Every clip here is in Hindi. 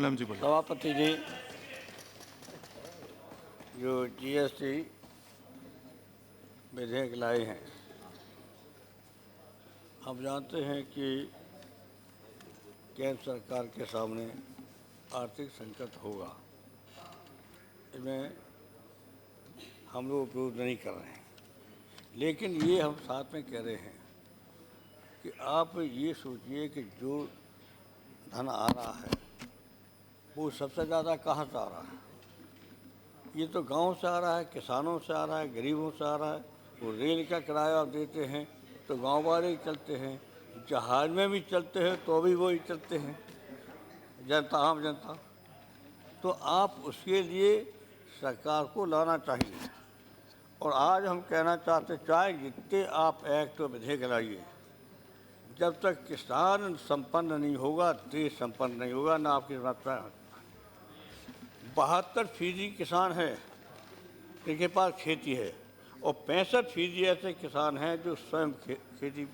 मुलायम जी बोलिए। सभापति जी, जो जीएसटी विधेयक लाए हैं, हम जानते हैं कि केंद्र सरकार के सामने आर्थिक संकट होगा। इसमें हम लोग विरोध नहीं कर रहे हैं, लेकिन ये हम साथ में कह रहे हैं कि आप ये सोचिए कि जो धन आ रहा है वो सबसे ज़्यादा कहाँ से आ रहा है। ये तो गांव से आ रहा है, किसानों से आ रहा है, गरीबों से आ रहा है। वो रेल का किराया आप देते हैं तो गांव वाले ही चलते हैं, जहाज में भी चलते हैं तो भी वही चलते हैं, जनता, आम जनता। तो आप उसके लिए सरकार को लाना चाहिए। और आज हम कहना चाहते, चाहे जितने आप एक्ट और विधेयक लाइए, जब तक किसान संपन्न नहीं होगा देश संपन्न नहीं होगा। ना आपकी मात्रा 72% किसान है जिनके पास खेती है, और 65% ऐसे किसान हैं जो स्वयं खेती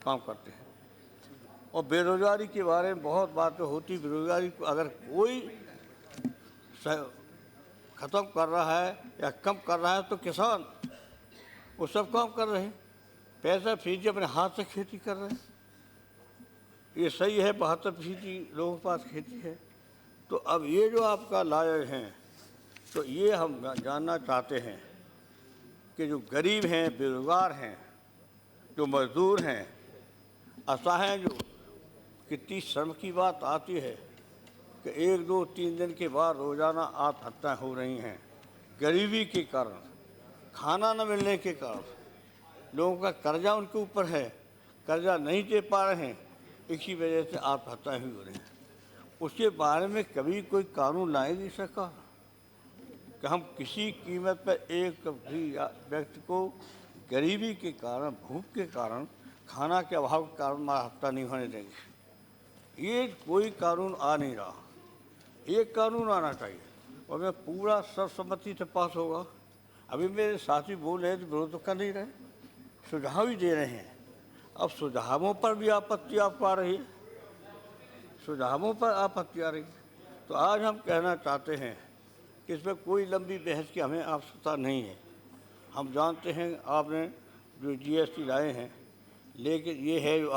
काम करते हैं। और बेरोजगारी के बारे में बहुत बातें होती। बेरोजगारी को अगर कोई ख़त्म कर रहा है या कम कर रहा है तो किसान, वो सब काम कर रहे हैं। 65% अपने हाथ से खेती कर रहे हैं। ये सही है, 72% लोगों के पास खेती है। तो अब ये जो आपका लाए हैं, तो ये हम जानना चाहते हैं कि जो गरीब हैं, बेरोजगार हैं, जो मजदूर हैं, असहाय हैं, जो कितनी शर्म की बात आती है कि 1, 2, 3 दिन के बाद रोज़ाना आत्महत्याएँ हो रही हैं गरीबी के कारण, खाना न मिलने के कारण। लोगों का कर्जा उनके ऊपर है, कर्जा नहीं दे पा रहे हैं, इसी वजह से आत्महत्याएँ भी हो रही हैं। उसके बारे में कभी कोई कानून लाएगी सरकार कि हम किसी कीमत पर एक भी व्यक्ति को गरीबी के कारण, भूख के कारण, खाना के अभाव के कारण हत्या नहीं होने देंगे। ये कोई कानून आ नहीं रहा। एक कानून आना चाहिए और मैं पूरा सर्वसम्मति से पास होगा। अभी मेरे साथी बोल रहे थे, विरोध तो कर नहीं रहे, सुझाव ही दे रहे हैं। अब सुझावों पर भी आपत्ति आपको आ रही है, सुझावों पर आपत्ति आ रही है। तो आज हम कहना चाहते हैं कि इसमें कोई लंबी बहस की हमें आवश्यकता नहीं है। हम जानते हैं आपने जो जीएसटी लाए हैं, लेकिन ये है जो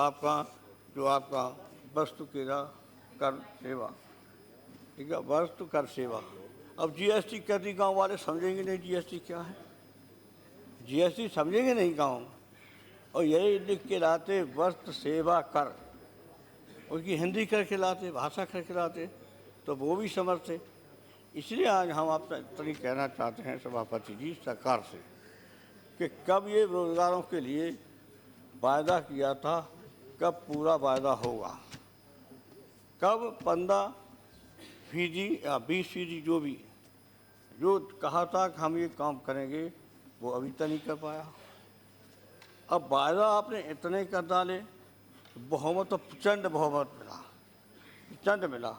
आपका वस्तु कर सेवा, ठीक है, वस्तु कर सेवा। अब जीएसटी कर दी, गाँव वाले समझेंगे नहीं जीएसटी क्या है, जीएसटी समझेंगे नहीं गाँव। और यही लिख के लाते वस्तु सेवा कर, उसकी हिंदी करके लाते, भाषा करके लाते, तो वो भी समझते। इसलिए आज हम आपसे इतना कहना चाहते हैं सभापति जी सरकार से कि कब ये रोजगारों के लिए वायदा किया था, कब पूरा वायदा होगा, कब 15% या 20% जो कहा था कि हम ये काम करेंगे, वो अभी तक नहीं कर पाया। अब वायदा आपने इतने कर डाले, बहुमत तो प्रचंड बहुमत मिला, प्रचंड मिला,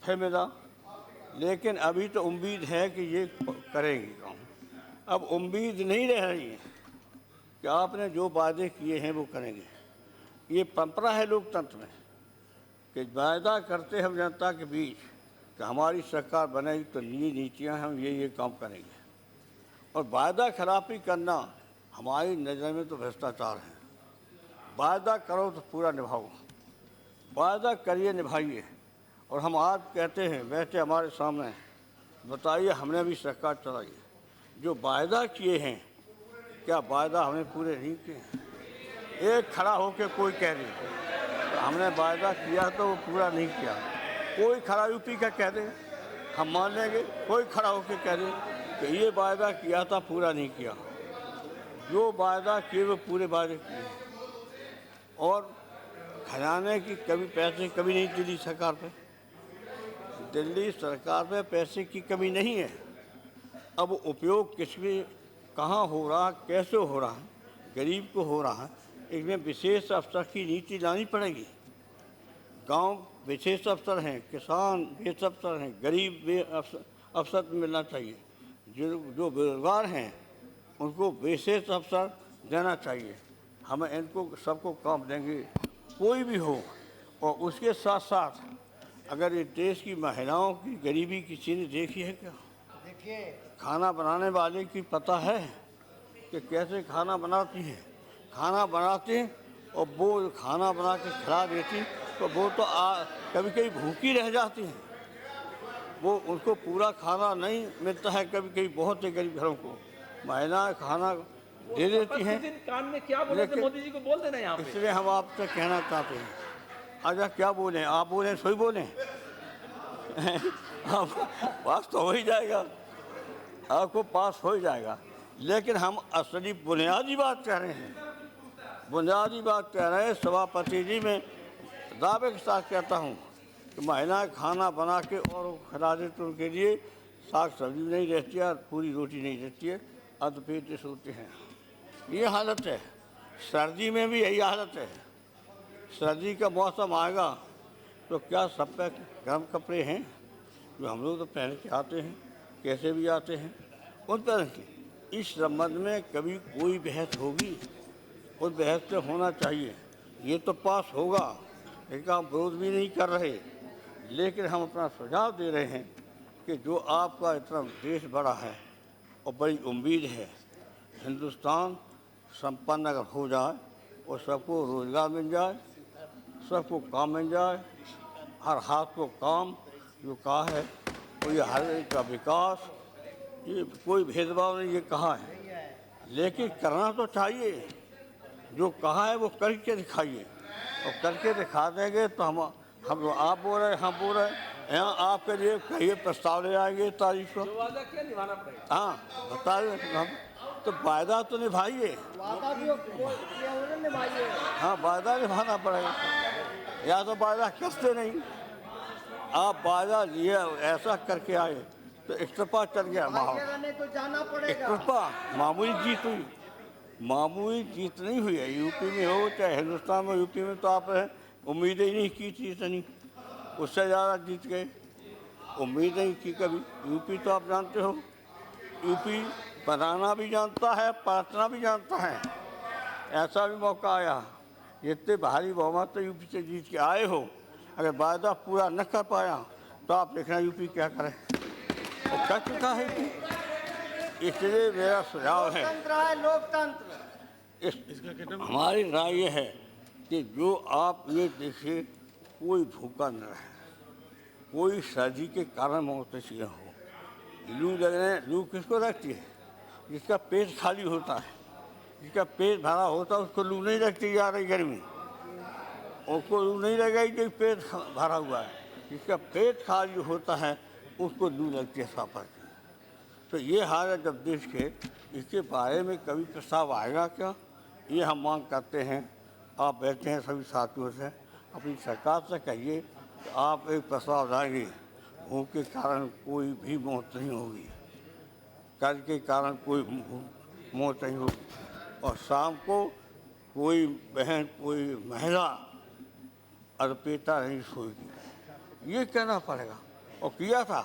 फिर मिला, लेकिन अभी तो उम्मीद है कि ये करेंगे काम। अब उम्मीद नहीं रह रही है कि आपने जो वादे किए हैं वो करेंगे। ये परंपरा है लोकतंत्र में कि वायदा करते हम जनता के बीच कि हमारी सरकार बनेगी तो ये नीतियाँ हम ये काम करेंगे, और वायदा खिलाफी करना हमारी नज़र में तो भ्रष्टाचार है। वायदा करो तो पूरा निभाओ, वायदा करिए, निभाइए। और हम आज कहते हैं, वैसे हमारे सामने बताइए, हमने भी सरकार चलाई है, जो वायदा किए हैं क्या वायदा हमने पूरे नहीं किए। एक खड़ा होकर कोई कह दे तो हमने वायदा किया तो वो पूरा नहीं किया, कोई खड़ा यूपी का कह दे हम मान लेंगे, कोई खड़ा होकर कह दे कि ये वायदा किया था पूरा नहीं किया। जो वायदा किए वो पूरे वायदे किए। और खजाने की कभी पैसे कभी नहीं दिल्ली सरकार पे, दिल्ली सरकार में पैसे की कमी नहीं है। अब उपयोग किस में, कहाँ हो रहा, कैसे हो रहा है, गरीब को हो रहा है, इसमें विशेष अवसर की नीति लानी पड़ेगी। गांव विशेष अवसर हैं, किसान विशेष अवसर हैं, गरीब भी अवसर मिलना चाहिए। जो बेरोजगार हैं उनको विशेष अवसर देना चाहिए। हम इनको सबको काम देंगे, कोई भी हो। और उसके साथ साथ अगर ये देश की महिलाओं की गरीबी किसी ने देखी है क्या? देखिए, खाना बनाने वाले की पता है कि कैसे खाना बनाती हैं? खाना बनाते हैं और वो खाना बना के खिला देती तो वो तो कभी कभी भूखी रह जाती हैं। वो उनको पूरा खाना नहीं मिलता है, कभी कभी बहुत से गरीब घरों को महिलाएं खाना दे देती हैं। दिन कान में क्या बोले थे मोदी जी को बोल देना यहाँ पे। इसलिए हम आपसे कहना चाहते हैं, अच्छा क्या बोलें, आप बोलें सोई बोलें आप पास तो हो ही जाएगा, आपको पास हो ही जाएगा। लेकिन हम असली बुनियादी बात कह रहे हैं, बुनियादी बात कह रहे हैं। सभापति जी मैं दावे के साथ कहता हूँ कि महिलाएं खाना बना के और खिला दे तो उनके लिए साग सब्जी नहीं रहती है, पूरी रोटी नहीं रहती है, अधपेट सोते हैं। ये हालत है। सर्दी में भी यही हालत है। सर्दी का मौसम आएगा तो क्या सब पे गर्म कपड़े हैं जो हम लोग तो पहन के आते हैं, कैसे भी आते हैं उन पर की। इस संबंध में कभी कोई बहस होगी, उस बहस से होना चाहिए। ये तो पास होगा, इनका हम विरोध भी नहीं कर रहे, लेकिन हम अपना सुझाव दे रहे हैं कि जो आपका इतना देश बड़ा है और बड़ी उम्मीद है, हिंदुस्तान संपन्न अगर हो जाए और सबको रोज़गार मिल जाए, सबको काम मिल जाए, हर हाथ को काम जो कहा है, और ये हर एक का विकास, ये कोई भेदभाव नहीं, ये कहा है। लेकिन करना तो चाहिए, जो कहा है वो करके दिखाइए, और करके दिखा देंगे तो हम आप बोल रहे हैं, हम बोल रहे हैं, यहाँ आपके लिए कहिए प्रस्ताव ले आएंगे तारीख को। जो वादा किया निभाना पड़ेगा। हाँ बताइए, हम तो वायदा तो निभाइए। वादा भी निभाइए। हाँ वायदा निभाना पड़ेगा, या तो वायदा करते नहीं। आप वायदा लिए ऐसा करके आए तो इस्तीफा चल गया, तो जाना पड़ेगा। इस्तीफा मामूली जीत हुई, मामूली जीत नहीं हुई है। यूपी में हो चाहे हिंदुस्तान में, यूपी में तो आप उम्मीदें ही नहीं की थी इतनी, उससे ज़्यादा जीत गए। उम्मीद नहीं की कभी। यूपी तो आप जानते हो, यूपी बनाना भी जानता है, पलटना भी जानता है। ऐसा भी मौका आया, इतने भारी बहुमत तो यूपी से जीत के आए हो, अगर वायदा पूरा न कर पाया तो आप देखना यूपी क्या करें, और कर चुका है। इसलिए मेरा सुझाव है, लोकतंत्र हमारी राय ये है कि जो आप ये देखिए, कोई भूखा न रहे, कोई सर्दी के कारण मौत न हो। लू लगने, लू किसको लगती है? जिसका पेट खाली होता है, जिसका पेट भरा होता है, उसको लू नहीं लगती जा रही गर्मी, उसको लू नहीं लगेगी जो पेट भरा हुआ है। जिसका पेट खाली होता है उसको लू लगती है सापर की। तो ये हाल है जब देश के, इसके बारे में कभी प्रस्ताव आएगा क्या, ये हम मांग करते हैं। आप बैठे हैं सभी साथियों से, अपनी सरकार से कहिए कि आप एक प्रस्ताव लाएंगे, भूख के कारण कोई भी मौत नहीं होगी, कर्ज के कारण कोई मौत नहीं होगी, और शाम को कोई बहन, कोई महिला अधपेटा नहीं सोएगी। ये कहना पड़ेगा। और किया था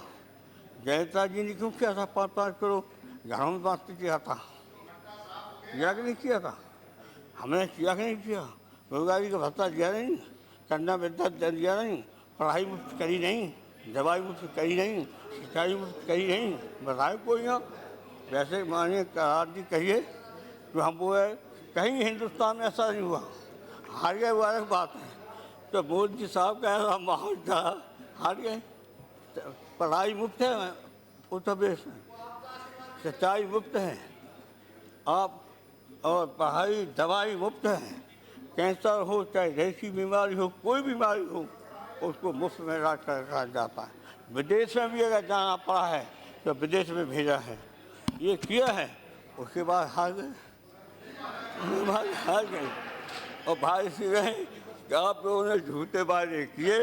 जयललिता जी ने, क्यों किया था? 5-5 करोड़ घरों में बांट के किया था, किया कि नहीं किया था? हमने किया कि नहीं किया? रोजगारी का भत्ता दिया नहीं, कन्या विद्या दिया नहीं, पढ़ाई मुफ्त करी नहीं, दवाई मुफ्त करी नहीं, सिंचाई मुफ्त करी नहीं, बताए कोई ना। वैसे माननीय करार जी कहिए तो हम वो है, कहीं हिंदुस्तान में ऐसा नहीं हुआ। हार गए वो अलग बात है, तो मोदी जी साहब का ऐसा माहौल था, हार गए। पढ़ाई मुफ्त है उत्तर प्रदेश में, सिंचाई मुफ्त है आप, और पढ़ाई दवाई मुफ्त है। कैंसर हो चाहे जैसी बीमारी हो, कोई बीमारी हो, उसको मुफ्त में इलाज कराया जाता है। विदेश में भी अगर जाना पड़ा है तो विदेश में भेजा है, ये किया है। उसके बाद हार गए, हार गए। और भाई से गए कि आप लोगों ने झूठे वादे किए,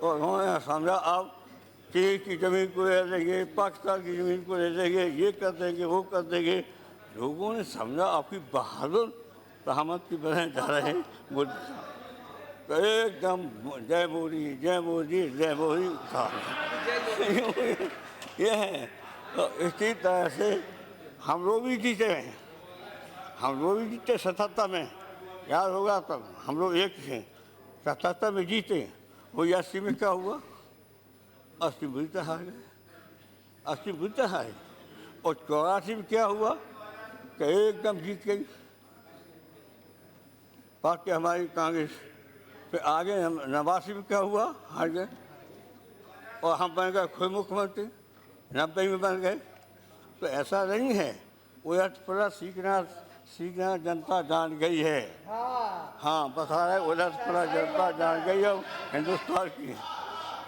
और उन्होंने समझा आप चीन की ज़मीन को ले लेंगे, पाकिस्तान की ज़मीन को ले लेंगे, ये कर देंगे, वो कर देंगे। लोगों ने समझा आपकी बहादुर रहमत की बहन जा रहे हैं मोदी साहब, तो एकदम जय मोदी, जय मोदी, जय मोदी था। ये है। तो इसी तरह से हम लोग भी जीते हैं, हम लोग भी जीते 77 में, याद होगा तब हम लोग एक थे, 77 में जीते, वही 80 में क्या हुआ, 80 बुरी तरह हार गए, 80 बुरी तरह हारे। और 84 में क्या हुआ कि एकदम जीत गई पार्टी हमारी कांग्रेस। फिर आगे 89 में क्या हुआ, हार गए और हम बन गए खुद मुख्यमंत्री, 90 में बन गए। तो ऐसा नहीं है, उलट पुलट सीखना जनता जान गई है। हाँ हाँ बता रहे, उलट पुलट जनता जान गई है हिंदुस्तान की।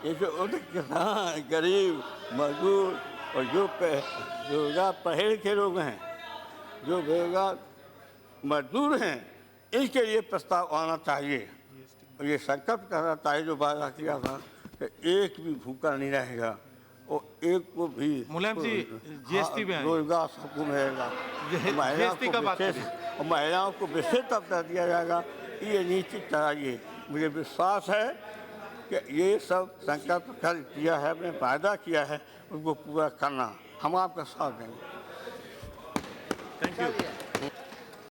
ये जो किसान, गरीब, मजदूर और जो बेरोजगार पढ़े लिखे लोग हैं, जो बेरोजगार मजदूर हैं, इनके लिए प्रस्ताव आना चाहिए। और ये संकल्प करना चाहिए जो वादा किया था कि एक भी भूखा नहीं रहेगा और एक को भी मुलायम जी, जीएसटी में आए। रोजगार सबको मिलेगा। जीएसटी का बात करिए। और महिलाओं को विशेष अवसर दिया जाएगा, ये निश्चित चाहिए। मुझे विश्वास है कि ये सब संकल्प कर किया है, अपने वादा किया है, उसको पूरा करना। हम आपका साथ देंगे। Thank you.